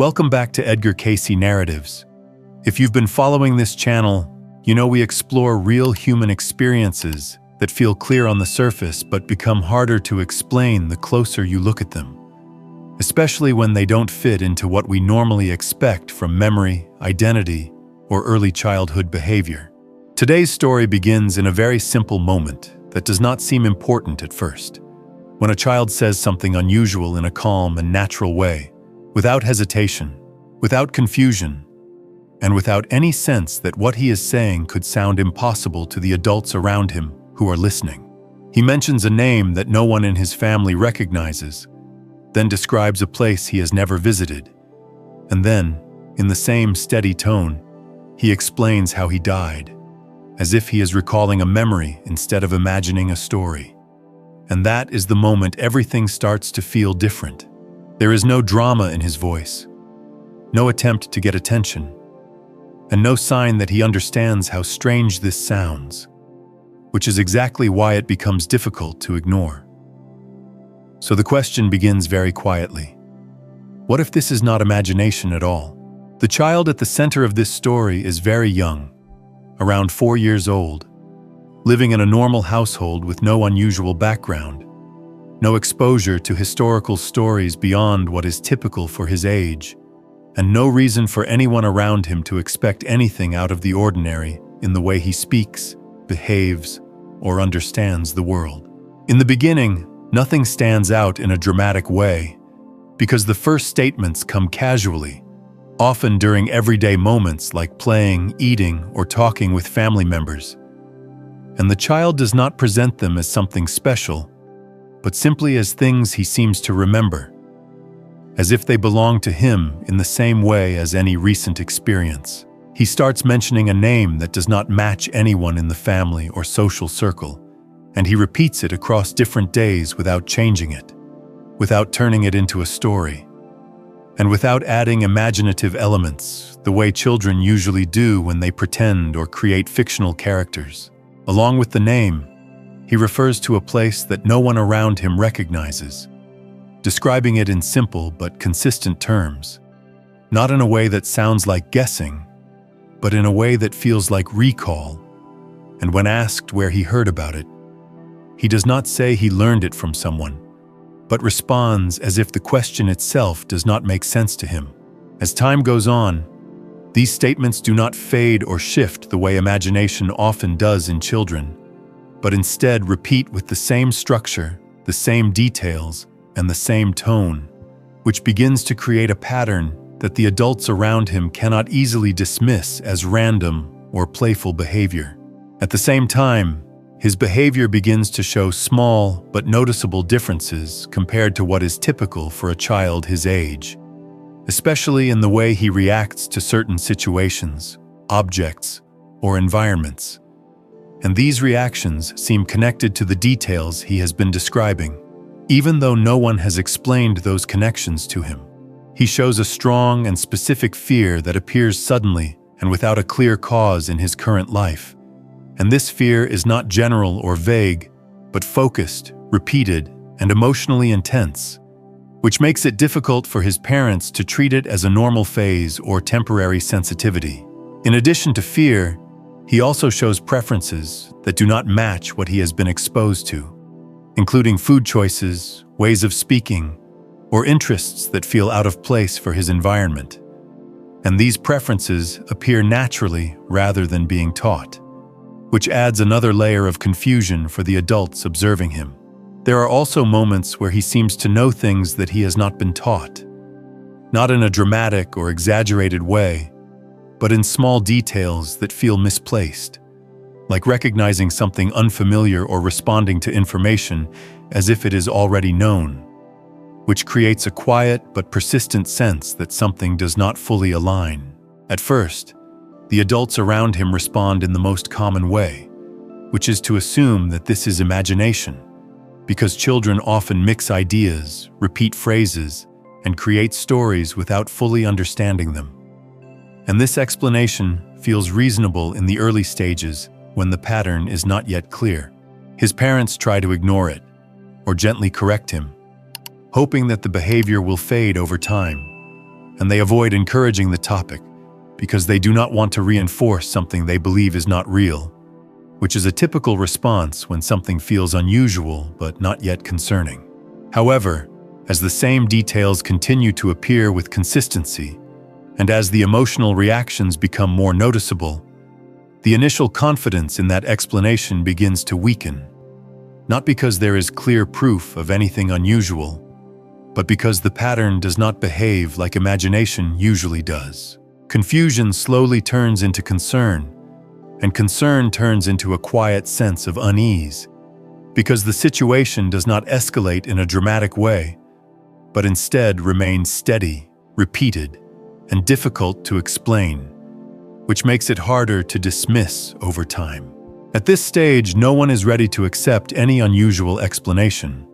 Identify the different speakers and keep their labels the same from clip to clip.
Speaker 1: Welcome back to Edgar Cayce Narratives. If you've been following this channel, you know we explore real human experiences that feel clear on the surface but become harder to explain the closer you look at them, especially when they don't fit into what we normally expect from memory, identity, or early childhood behavior. Today's story begins in a very simple moment that does not seem important at first. When a child says something unusual in a calm and natural way, without hesitation, without confusion, and without any sense that what he is saying could sound impossible to the adults around him who are listening. He mentions a name that no one in his family recognizes, then describes a place he has never visited, and then, in the same steady tone, he explains how he died, as if he is recalling a memory instead of imagining a story. And that is the moment everything starts to feel different. There is no drama in his voice, no attempt to get attention, and no sign that he understands how strange this sounds, which is exactly why it becomes difficult to ignore. So the question begins very quietly. What if this is not imagination at all? The child at the center of this story is very young, around 4 years old, living in a normal household with no unusual background, no exposure to historical stories beyond what is typical for his age, and no reason for anyone around him to expect anything out of the ordinary in the way he speaks, behaves, or understands the world. In the beginning, nothing stands out in a dramatic way, because the first statements come casually, often during everyday moments like playing, eating, or talking with family members. And the child does not present them as something special, but simply as things he seems to remember, as if they belong to him in the same way as any recent experience. He starts mentioning a name that does not match anyone in the family or social circle, and he repeats it across different days without changing it, without turning it into a story, and without adding imaginative elements, the way children usually do when they pretend or create fictional characters. Along with the name, he refers to a place that no one around him recognizes, describing it in simple but consistent terms, not in a way that sounds like guessing, but in a way that feels like recall. And when asked where he heard about it, he does not say he learned it from someone, but responds as if the question itself does not make sense to him. As time goes on, these statements do not fade or shift the way imagination often does in children, but instead repeat with the same structure, the same details, and the same tone, which begins to create a pattern that the adults around him cannot easily dismiss as random or playful behavior. At the same time, his behavior begins to show small but noticeable differences compared to what is typical for a child his age, especially in the way he reacts to certain situations, objects, or environments. And these reactions seem connected to the details he has been describing, even though no one has explained those connections to him. He shows a strong and specific fear that appears suddenly and without a clear cause in his current life. And this fear is not general or vague, but focused, repeated, and emotionally intense, which makes it difficult for his parents to treat it as a normal phase or temporary sensitivity. In addition to fear, he also shows preferences that do not match what he has been exposed to, including food choices, ways of speaking, or interests that feel out of place for his environment. And these preferences appear naturally rather than being taught, which adds another layer of confusion for the adults observing him. There are also moments where he seems to know things that he has not been taught, not in a dramatic or exaggerated way, but in small details that feel misplaced, like recognizing something unfamiliar or responding to information as if it is already known, which creates a quiet but persistent sense that something does not fully align. At first, the adults around him respond in the most common way, which is to assume that this is imagination, because children often mix ideas, repeat phrases, and create stories without fully understanding them. And this explanation feels reasonable in the early stages when the pattern is not yet clear. His parents try to ignore it, or gently correct him, hoping that the behavior will fade over time, and they avoid encouraging the topic because they do not want to reinforce something they believe is not real, which is a typical response when something feels unusual but not yet concerning. However, as the same details continue to appear with consistency, and as the emotional reactions become more noticeable, the initial confidence in that explanation begins to weaken, not because there is clear proof of anything unusual, but because the pattern does not behave like imagination usually does. Confusion slowly turns into concern, and concern turns into a quiet sense of unease, because the situation does not escalate in a dramatic way, but instead remains steady, repeated, and difficult to explain, which makes it harder to dismiss over time. At this stage, no one is ready to accept any unusual explanation,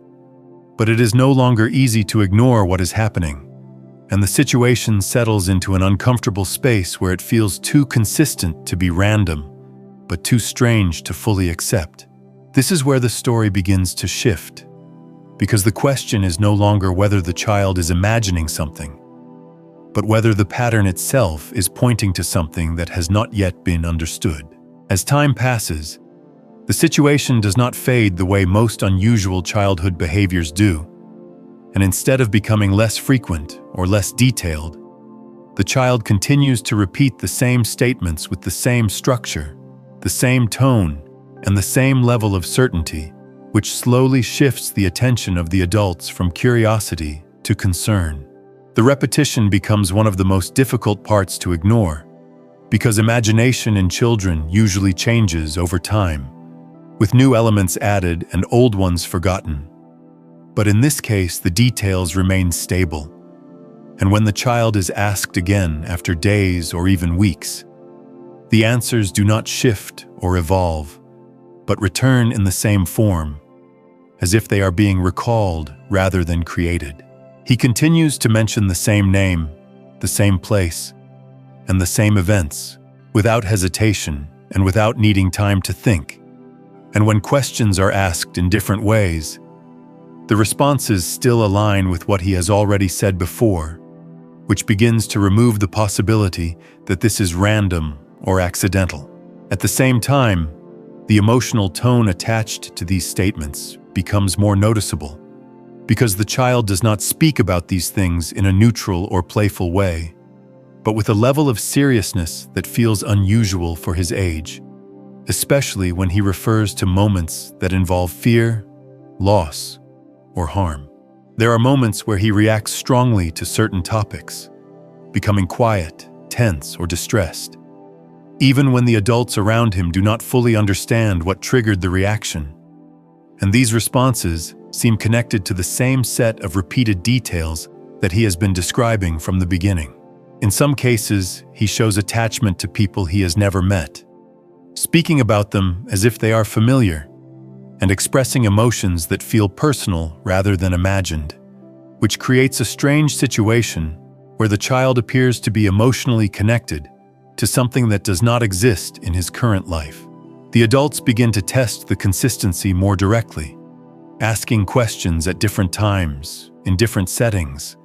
Speaker 1: but it is no longer easy to ignore what is happening, and the situation settles into an uncomfortable space where it feels too consistent to be random, but too strange to fully accept. This is where the story begins to shift, because the question is no longer whether the child is imagining something, but whether the pattern itself is pointing to something that has not yet been understood. As time passes, the situation does not fade the way most unusual childhood behaviors do, and instead of becoming less frequent or less detailed, the child continues to repeat the same statements with the same structure, the same tone, and the same level of certainty, which slowly shifts the attention of the adults from curiosity to concern. The repetition becomes one of the most difficult parts to ignore, because imagination in children usually changes over time, with new elements added and old ones forgotten. But in this case, the details remain stable, and when the child is asked again after days or even weeks, the answers do not shift or evolve, but return in the same form, as if they are being recalled rather than created. He continues to mention the same name, the same place, and the same events, without hesitation and without needing time to think. And when questions are asked in different ways, the responses still align with what he has already said before, which begins to remove the possibility that this is random or accidental. At the same time, the emotional tone attached to these statements becomes more noticeable, because the child does not speak about these things in a neutral or playful way, but with a level of seriousness that feels unusual for his age, especially when he refers to moments that involve fear, loss, or harm. There are moments where he reacts strongly to certain topics, becoming quiet, tense, or distressed, even when the adults around him do not fully understand what triggered the reaction. And these responses seem connected to the same set of repeated details that he has been describing from the beginning. In some cases, he shows attachment to people he has never met, speaking about them as if they are familiar, and expressing emotions that feel personal rather than imagined, which creates a strange situation where the child appears to be emotionally connected to something that does not exist in his current life. The adults begin to test the consistency more directly, asking questions at different times, in different settings,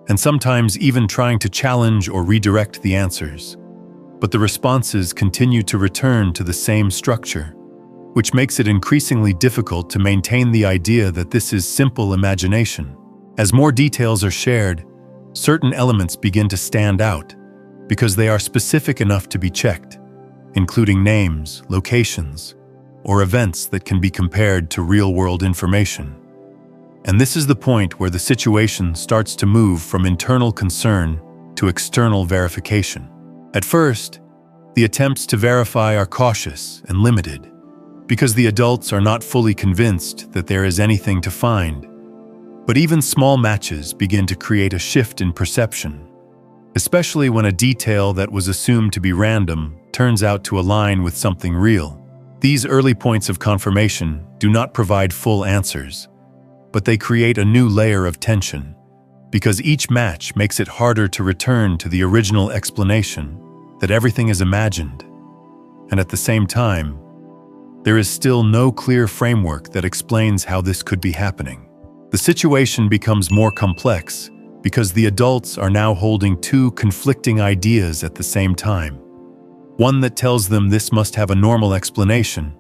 Speaker 1: and sometimes even trying to challenge or redirect the answers. But the responses continue to return to the same structure, which makes it increasingly difficult to maintain the idea that this is simple imagination. As more details are shared, certain elements begin to stand out because they are specific enough to be checked, including names, locations, or events that can be compared to real-world information. And this is the point where the situation starts to move from internal concern to external verification. At first, the attempts to verify are cautious and limited, because the adults are not fully convinced that there is anything to find. But even small matches begin to create a shift in perception, especially when a detail that was assumed to be random turns out to align with something real. These early points of confirmation do not provide full answers, but they create a new layer of tension, because each match makes it harder to return to the original explanation that everything is imagined. And at the same time, there is still no clear framework that explains how this could be happening. The situation becomes more complex because the adults are now holding two conflicting ideas at the same time. One that tells them this must have a normal explanation,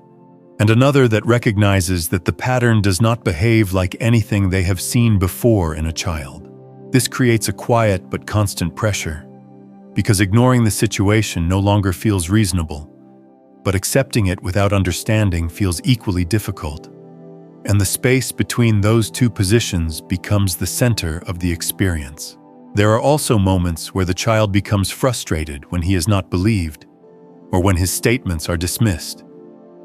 Speaker 1: and another that recognizes that the pattern does not behave like anything they have seen before in a child. This creates a quiet but constant pressure, because ignoring the situation no longer feels reasonable, but accepting it without understanding feels equally difficult. And the space between those two positions becomes the center of the experience. There are also moments where the child becomes frustrated when he is not believed, or when his statements are dismissed.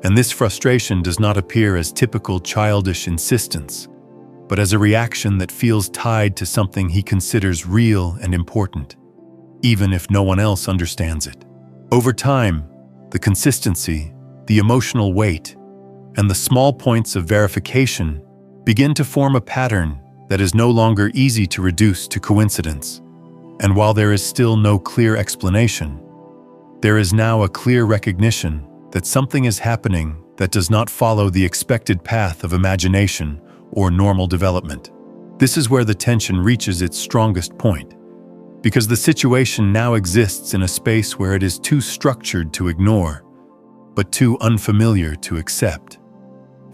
Speaker 1: And this frustration does not appear as typical childish insistence, but as a reaction that feels tied to something he considers real and important, even if no one else understands it. Over time, the consistency, the emotional weight, and the small points of verification begin to form a pattern that is no longer easy to reduce to coincidence. And while there is still no clear explanation, there is now a clear recognition that something is happening that does not follow the expected path of imagination or normal development. This is where the tension reaches its strongest point, because the situation now exists in a space where it is too structured to ignore, but too unfamiliar to accept.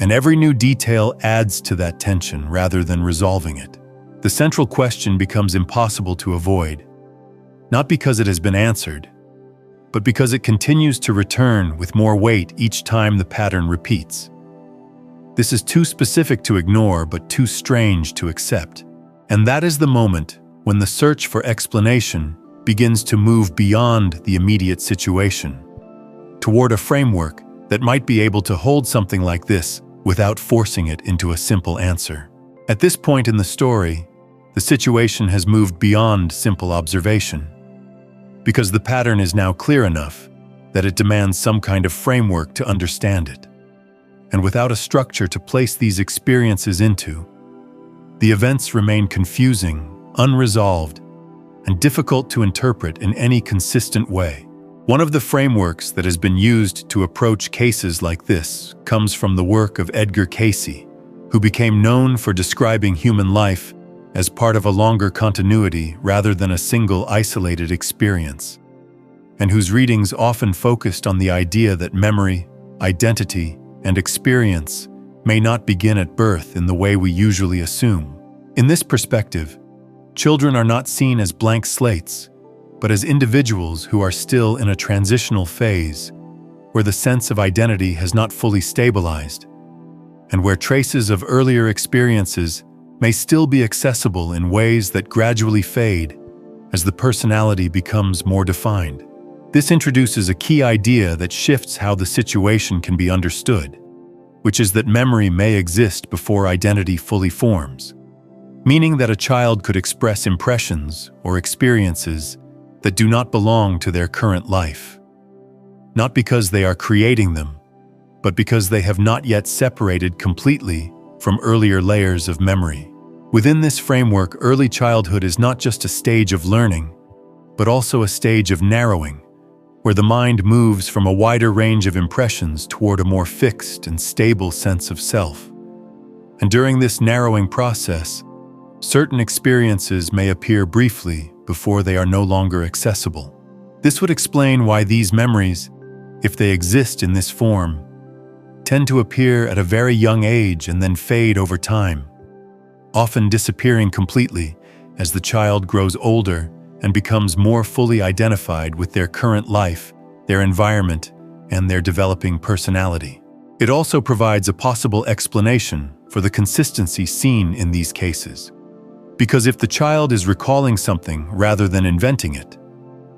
Speaker 1: And every new detail adds to that tension rather than resolving it. The central question becomes impossible to avoid, not because it has been answered, but because it continues to return with more weight each time the pattern repeats. This is too specific to ignore, but too strange to accept. And that is the moment when the search for explanation begins to move beyond the immediate situation, toward a framework that might be able to hold something like this without forcing it into a simple answer. At this point in the story, the situation has moved beyond simple observation, because the pattern is now clear enough that it demands some kind of framework to understand it. And without a structure to place these experiences into, the events remain confusing, unresolved, and difficult to interpret in any consistent way. One of the frameworks that has been used to approach cases like this comes from the work of Edgar Cayce, who became known for describing human life as part of a longer continuity rather than a single isolated experience, and whose readings often focused on the idea that memory, identity, and experience may not begin at birth in the way we usually assume. In this perspective, children are not seen as blank slates, but as individuals who are still in a transitional phase, where the sense of identity has not fully stabilized, and where traces of earlier experiences may still be accessible in ways that gradually fade as the personality becomes more defined. This introduces a key idea that shifts how the situation can be understood, which is that memory may exist before identity fully forms, meaning that a child could express impressions or experiences that do not belong to their current life, not because they are creating them, but because they have not yet separated completely from earlier layers of memory. Within this framework, early childhood is not just a stage of learning, but also a stage of narrowing, where the mind moves from a wider range of impressions toward a more fixed and stable sense of self. And during this narrowing process, certain experiences may appear briefly before they are no longer accessible. This would explain why these memories, if they exist in this form, tend to appear at a very young age and then fade over time, often disappearing completely as the child grows older and becomes more fully identified with their current life, their environment, and their developing personality. It also provides a possible explanation for the consistency seen in these cases. Because if the child is recalling something rather than inventing it,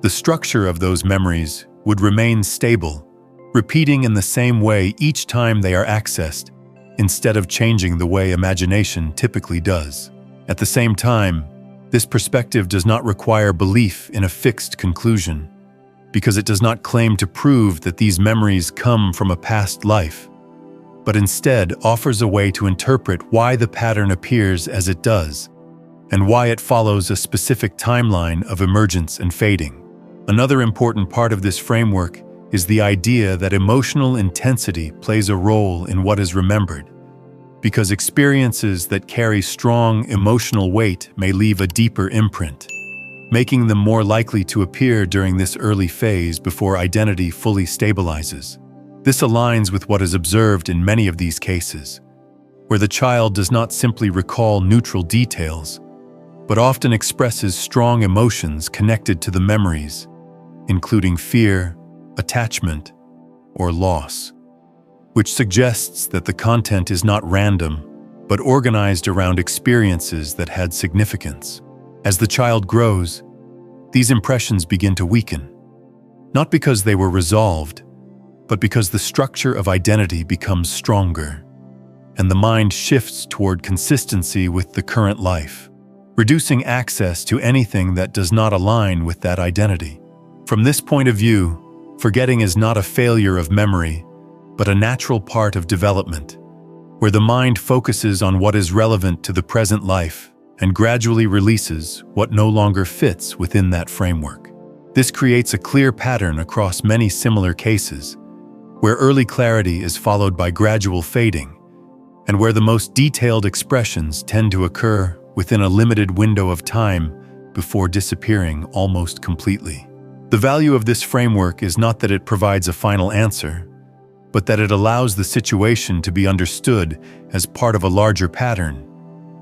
Speaker 1: the structure of those memories would remain stable, repeating in the same way each time they are accessed, instead of changing the way imagination typically does. At the same time, this perspective does not require belief in a fixed conclusion, because it does not claim to prove that these memories come from a past life, but instead offers a way to interpret why the pattern appears as it does, and why it follows a specific timeline of emergence and fading. Another important part of this framework is the idea that emotional intensity plays a role in what is remembered, because experiences that carry strong emotional weight may leave a deeper imprint, making them more likely to appear during this early phase before identity fully stabilizes. This aligns with what is observed in many of these cases, where the child does not simply recall neutral details, but often expresses strong emotions connected to the memories, including fear, attachment, or loss, which suggests that the content is not random, but organized around experiences that had significance. As the child grows, these impressions begin to weaken, not because they were resolved, but because the structure of identity becomes stronger, and the mind shifts toward consistency with the current life, reducing access to anything that does not align with that identity. From this point of view, forgetting is not a failure of memory, but a natural part of development, where the mind focuses on what is relevant to the present life and gradually releases what no longer fits within that framework. This creates a clear pattern across many similar cases, where early clarity is followed by gradual fading, and where the most detailed expressions tend to occur within a limited window of time before disappearing almost completely. The value of this framework is not that it provides a final answer, but that it allows the situation to be understood as part of a larger pattern,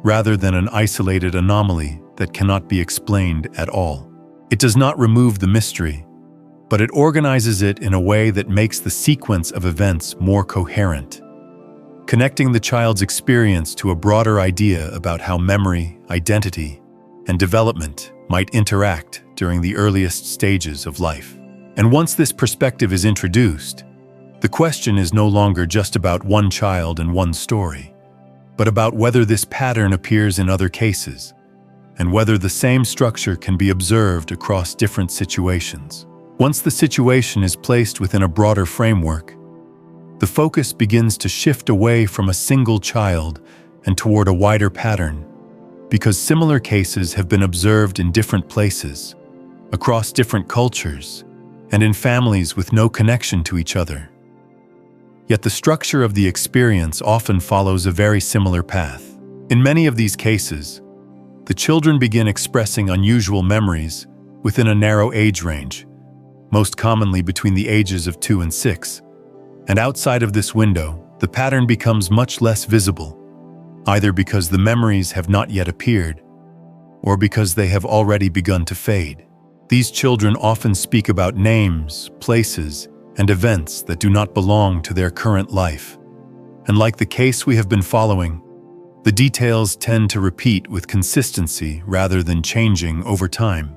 Speaker 1: rather than an isolated anomaly that cannot be explained at all. It does not remove the mystery, but it organizes it in a way that makes the sequence of events more coherent, connecting the child's experience to a broader idea about how memory, identity, and development might interact during the earliest stages of life. And once this perspective is introduced, the question is no longer just about one child and one story, but about whether this pattern appears in other cases, and whether the same structure can be observed across different situations. Once the situation is placed within a broader framework, the focus begins to shift away from a single child and toward a wider pattern, because similar cases have been observed in different places, across different cultures, and in families with no connection to each other. Yet the structure of the experience often follows a very similar path. In many of these cases, the children begin expressing unusual memories within a narrow age range, most commonly between the ages of 2 and 6, and outside of this window, the pattern becomes much less visible, either because the memories have not yet appeared, or because they have already begun to fade. These children often speak about names, places, and events that do not belong to their current life. And like the case we have been following, the details tend to repeat with consistency rather than changing over time,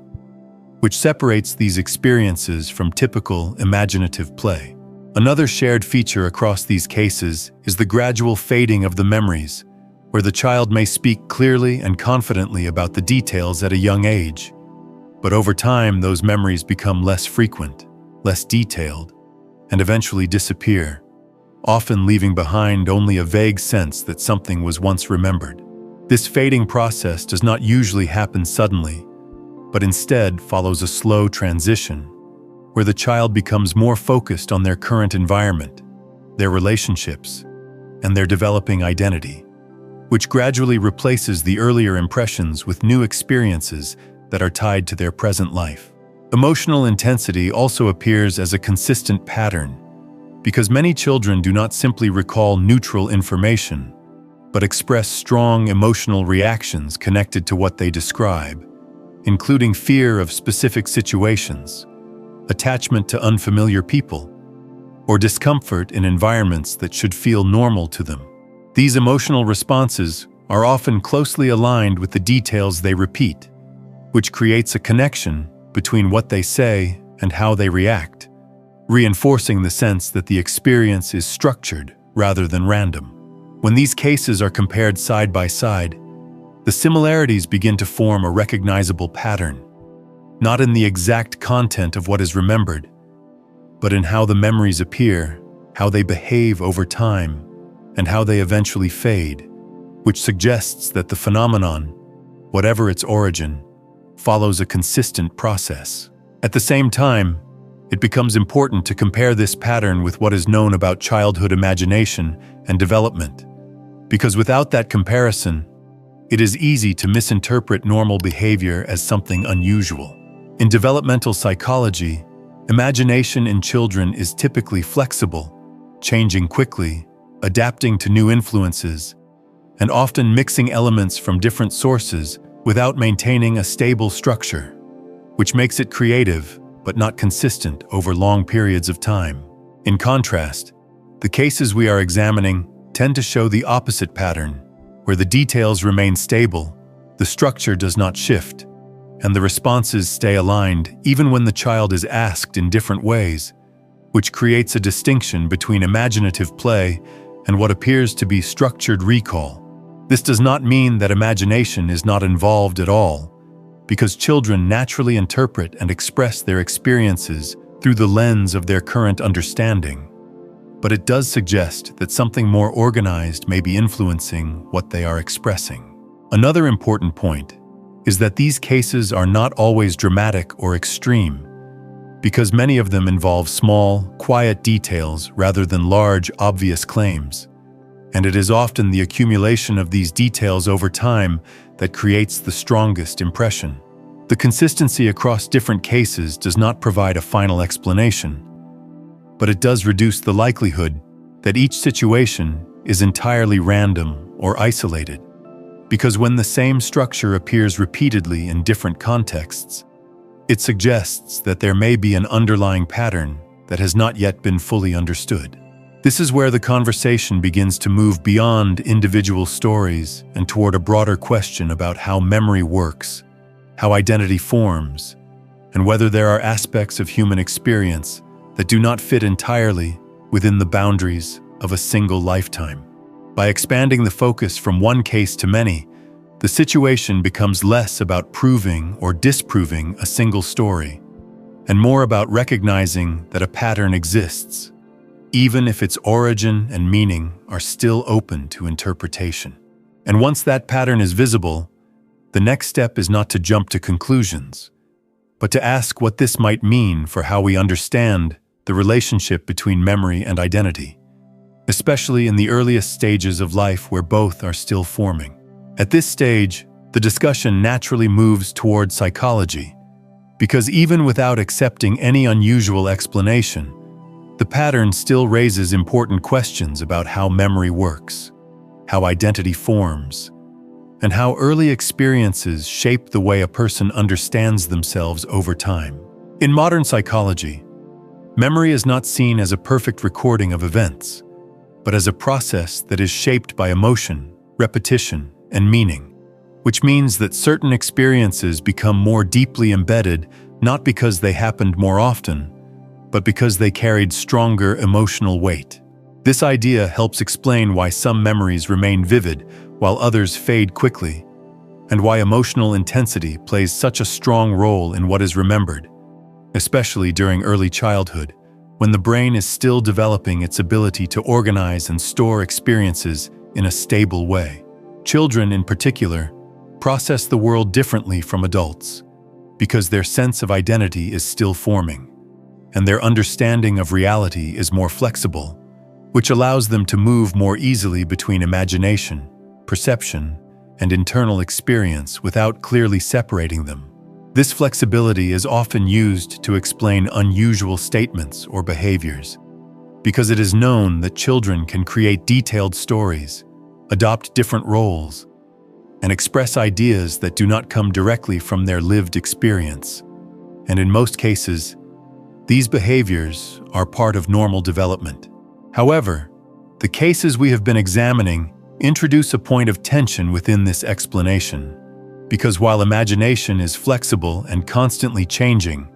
Speaker 1: which separates these experiences from typical imaginative play. Another shared feature across these cases is the gradual fading of the memories, where the child may speak clearly and confidently about the details at a young age, but over time those memories become less frequent, less detailed, and eventually disappear, often leaving behind only a vague sense that something was once remembered. This fading process does not usually happen suddenly, but instead follows a slow transition, where the child becomes more focused on their current environment, their relationships, and their developing identity, which gradually replaces the earlier impressions with new experiences that are tied to their present life. Emotional intensity also appears as a consistent pattern, because many children do not simply recall neutral information, but express strong emotional reactions connected to what they describe, including fear of specific situations, attachment to unfamiliar people, or discomfort in environments that should feel normal to them. These emotional responses are often closely aligned with the details they repeat, which creates a connection between what they say and how they react, reinforcing the sense that the experience is structured rather than random. When these cases are compared side by side, the similarities begin to form a recognizable pattern, not in the exact content of what is remembered, but in how the memories appear, how they behave over time, and how they eventually fade, which suggests that the phenomenon, whatever its origin, follows a consistent process. At the same time, it becomes important to compare this pattern with what is known about childhood imagination and development, Because without that comparison, it is easy to misinterpret normal behavior as something unusual. In developmental psychology, imagination in children is typically flexible, changing quickly, adapting to new influences, and often mixing elements from different sources without maintaining a stable structure, which makes it creative but not consistent over long periods of time. In contrast, the cases we are examining tend to show the opposite pattern, where the details remain stable, the structure does not shift, and the responses stay aligned even when the child is asked in different ways, which creates a distinction between imaginative play and what appears to be structured recall. This does not mean that imagination is not involved at all, because children naturally interpret and express their experiences through the lens of their current understanding. But it does suggest that something more organized may be influencing what they are expressing. Another important point is that these cases are not always dramatic or extreme, because many of them involve small, quiet details rather than large, obvious claims. And it is often the accumulation of these details over time that creates the strongest impression. The consistency across different cases does not provide a final explanation, but it does reduce the likelihood that each situation is entirely random or isolated, because when the same structure appears repeatedly in different contexts, it suggests that there may be an underlying pattern that has not yet been fully understood. This is where the conversation begins to move beyond individual stories and toward a broader question about how memory works, how identity forms, and whether there are aspects of human experience that do not fit entirely within the boundaries of a single lifetime. By expanding the focus from one case to many, the situation becomes less about proving or disproving a single story, and more about recognizing that a pattern exists, even if its origin and meaning are still open to interpretation. And once that pattern is visible, the next step is not to jump to conclusions, but to ask what this might mean for how we understand the relationship between memory and identity, especially in the earliest stages of life where both are still forming. At this stage, the discussion naturally moves toward psychology, because even without accepting any unusual explanation, the pattern still raises important questions about how memory works, how identity forms, and how early experiences shape the way a person understands themselves over time. In modern psychology, memory is not seen as a perfect recording of events, but as a process that is shaped by emotion, repetition, and meaning, which means that certain experiences become more deeply embedded not because they happened more often, but because they carried stronger emotional weight. This idea helps explain why some memories remain vivid while others fade quickly, and why emotional intensity plays such a strong role in what is remembered, especially during early childhood, when the brain is still developing its ability to organize and store experiences in a stable way. Children, in particular, process the world differently from adults, because their sense of identity is still forming, and their understanding of reality is more flexible, which allows them to move more easily between imagination, perception, and internal experience without clearly separating them. This flexibility is often used to explain unusual statements or behaviors, because it is known that children can create detailed stories, adopt different roles, and express ideas that do not come directly from their lived experience. And in most cases, these behaviors are part of normal development. However, the cases we have been examining introduce a point of tension within this explanation, because while imagination is flexible and constantly changing,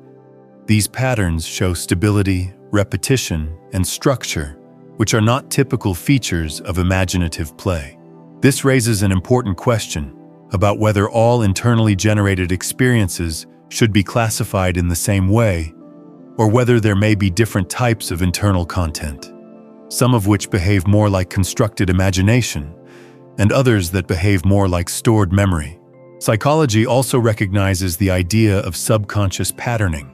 Speaker 1: these patterns show stability, repetition, and structure, which are not typical features of imaginative play. This raises an important question about whether all internally generated experiences should be classified in the same way, or whether there may be different types of internal content, some of which behave more like constructed imagination, and others that behave more like stored memory. Psychology also recognizes the idea of subconscious patterning,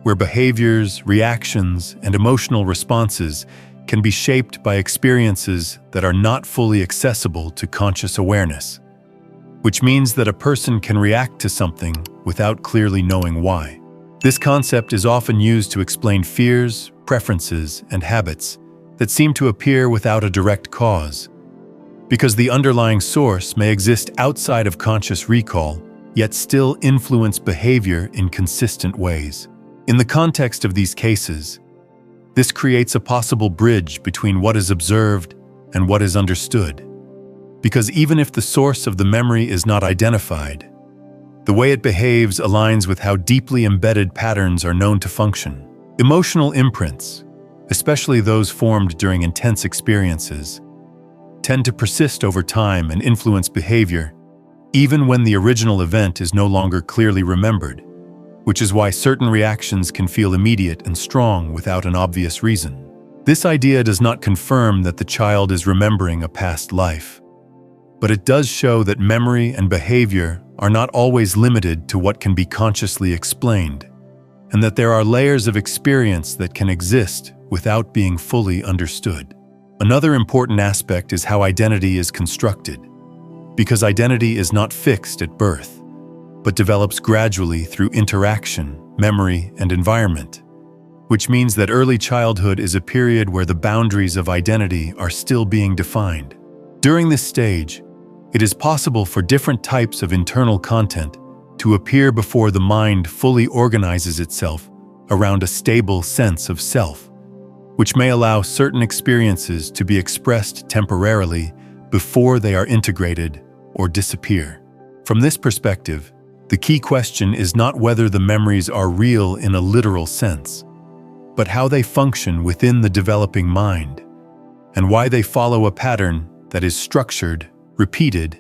Speaker 1: where behaviors, reactions, and emotional responses can be shaped by experiences that are not fully accessible to conscious awareness, which means that a person can react to something without clearly knowing why. This concept is often used to explain fears, preferences, and habits that seem to appear without a direct cause, because the underlying source may exist outside of conscious recall, yet still influence behavior in consistent ways. In the context of these cases, this creates a possible bridge between what is observed and what is understood, because even if the source of the memory is not identified, the way it behaves aligns with how deeply embedded patterns are known to function. Emotional imprints, especially those formed during intense experiences, tend to persist over time and influence behavior, even when the original event is no longer clearly remembered, which is why certain reactions can feel immediate and strong without an obvious reason. This idea does not confirm that the child is remembering a past life, but it does show that memory and behavior are not always limited to what can be consciously explained, and that there are layers of experience that can exist without being fully understood. Another important aspect is how identity is constructed, because identity is not fixed at birth, but develops gradually through interaction, memory, and environment, which means that early childhood is a period where the boundaries of identity are still being defined. During this stage, it is possible for different types of internal content to appear before the mind fully organizes itself around a stable sense of self, which may allow certain experiences to be expressed temporarily before they are integrated or disappear. From this perspective, the key question is not whether the memories are real in a literal sense, but how they function within the developing mind, and why they follow a pattern that is structured, repeated,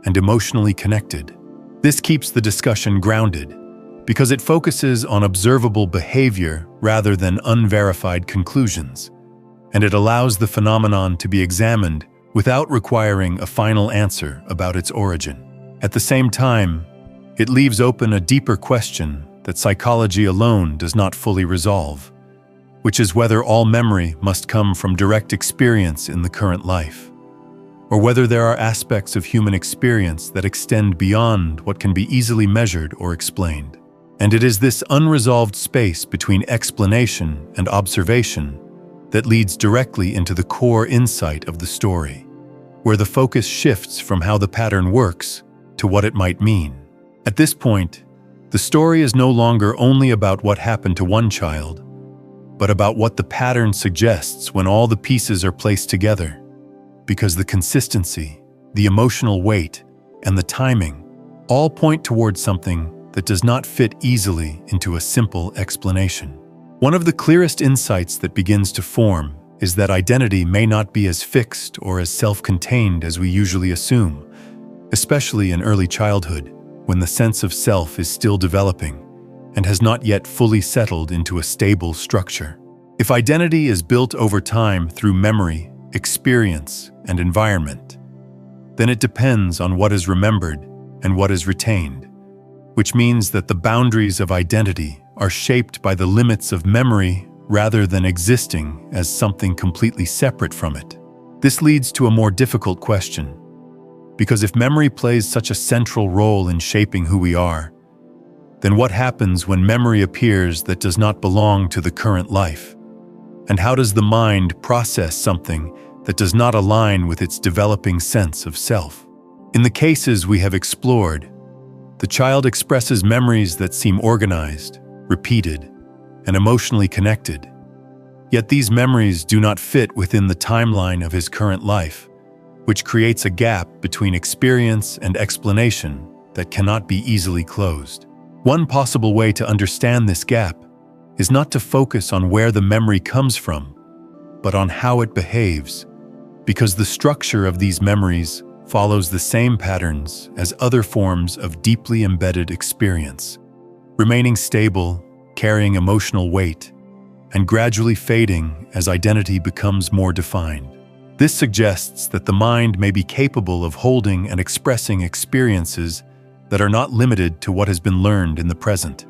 Speaker 1: and emotionally connected. This keeps the discussion grounded, because it focuses on observable behavior rather than unverified conclusions, and it allows the phenomenon to be examined without requiring a final answer about its origin. At the same time, it leaves open a deeper question that psychology alone does not fully resolve, which is whether all memory must come from direct experience in the current life, or whether there are aspects of human experience that extend beyond what can be easily measured or explained. And it is this unresolved space between explanation and observation that leads directly into the core insight of the story, where the focus shifts from how the pattern works to what it might mean. At this point, the story is no longer only about what happened to one child, but about what the pattern suggests when all the pieces are placed together, because the consistency, the emotional weight, and the timing all point towards something that does not fit easily into a simple explanation. One of the clearest insights that begins to form is that identity may not be as fixed or as self-contained as we usually assume, especially in early childhood, when the sense of self is still developing and has not yet fully settled into a stable structure. If identity is built over time through memory, experience, and environment, then it depends on what is remembered and what is retained, which means that the boundaries of identity are shaped by the limits of memory rather than existing as something completely separate from it. This leads to a more difficult question, because if memory plays such a central role in shaping who we are, then what happens when memory appears that does not belong to the current life? And how does the mind process something that does not align with its developing sense of self? In the cases we have explored, the child expresses memories that seem organized, repeated, and emotionally connected. Yet these memories do not fit within the timeline of his current life, which creates a gap between experience and explanation that cannot be easily closed. One possible way to understand this gap is not to focus on where the memory comes from, but on how it behaves, because the structure of these memories follows the same patterns as other forms of deeply embedded experience, remaining stable, carrying emotional weight, and gradually fading as identity becomes more defined. This suggests that the mind may be capable of holding and expressing experiences that are not limited to what has been learned in the present,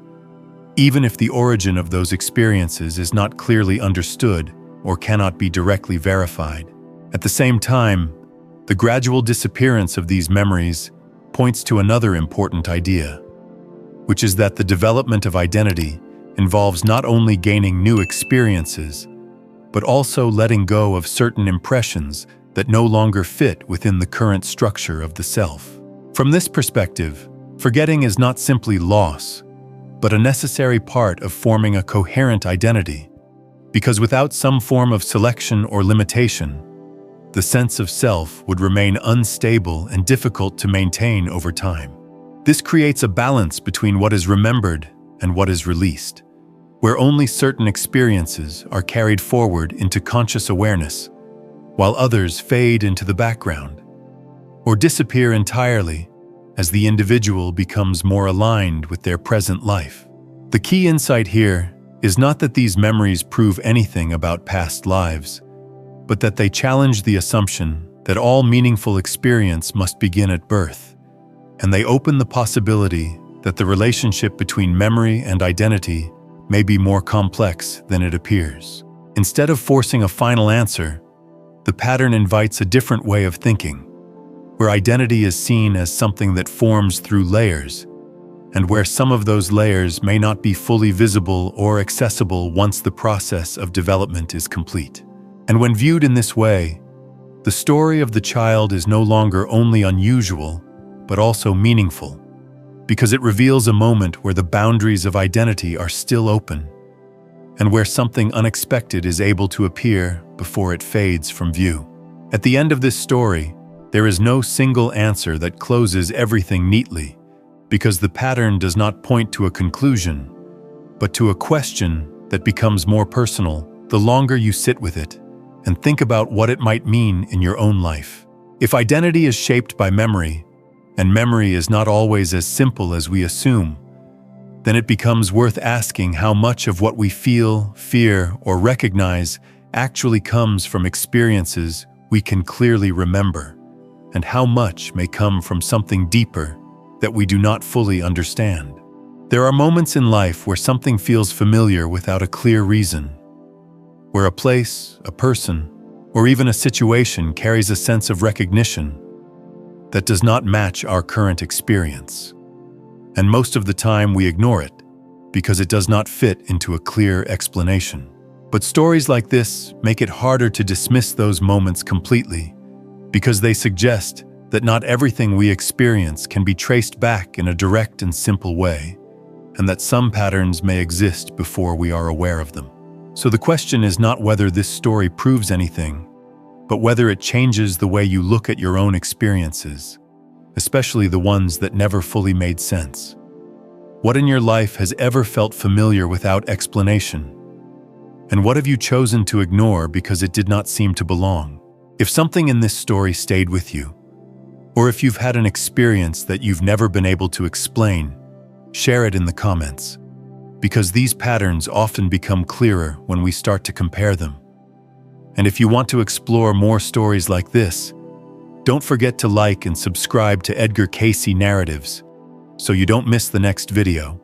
Speaker 1: even if the origin of those experiences is not clearly understood or cannot be directly verified. At the same time, the gradual disappearance of these memories points to another important idea, which is that the development of identity involves not only gaining new experiences, but also letting go of certain impressions that no longer fit within the current structure of the self. From this perspective, forgetting is not simply loss, but a necessary part of forming a coherent identity, because without some form of selection or limitation, the sense of self would remain unstable and difficult to maintain over time. This creates a balance between what is remembered and what is released, where only certain experiences are carried forward into conscious awareness, while others fade into the background, or disappear entirely as the individual becomes more aligned with their present life. The key insight here is not that these memories prove anything about past lives, but that they challenge the assumption that all meaningful experience must begin at birth, and they open the possibility that the relationship between memory and identity may be more complex than it appears. Instead of forcing a final answer, the pattern invites a different way of thinking, where identity is seen as something that forms through layers, and where some of those layers may not be fully visible or accessible once the process of development is complete. And when viewed in this way, the story of the child is no longer only unusual, but also meaningful, because it reveals a moment where the boundaries of identity are still open, and where something unexpected is able to appear before it fades from view. At the end of this story, there is no single answer that closes everything neatly, because the pattern does not point to a conclusion, but to a question that becomes more personal the longer you sit with it and think about what it might mean in your own life. If identity is shaped by memory, and memory is not always as simple as we assume, then it becomes worth asking how much of what we feel, fear, or recognize actually comes from experiences we can clearly remember, and how much may come from something deeper that we do not fully understand. There are moments in life where something feels familiar without a clear reason, where a place, a person, or even a situation carries a sense of recognition that does not match our current experience. And most of the time we ignore it because it does not fit into a clear explanation. But stories like this make it harder to dismiss those moments completely, because they suggest that not everything we experience can be traced back in a direct and simple way, and that some patterns may exist before we are aware of them. So the question is not whether this story proves anything, but whether it changes the way you look at your own experiences, especially the ones that never fully made sense. What in your life has ever felt familiar without explanation? And what have you chosen to ignore because it did not seem to belong? If something in this story stayed with you, or if you've had an experience that you've never been able to explain, share it in the comments, because these patterns often become clearer when we start to compare them. And if you want to explore more stories like this, don't forget to like and subscribe to Edgar Cayce Narratives so you don't miss the next video.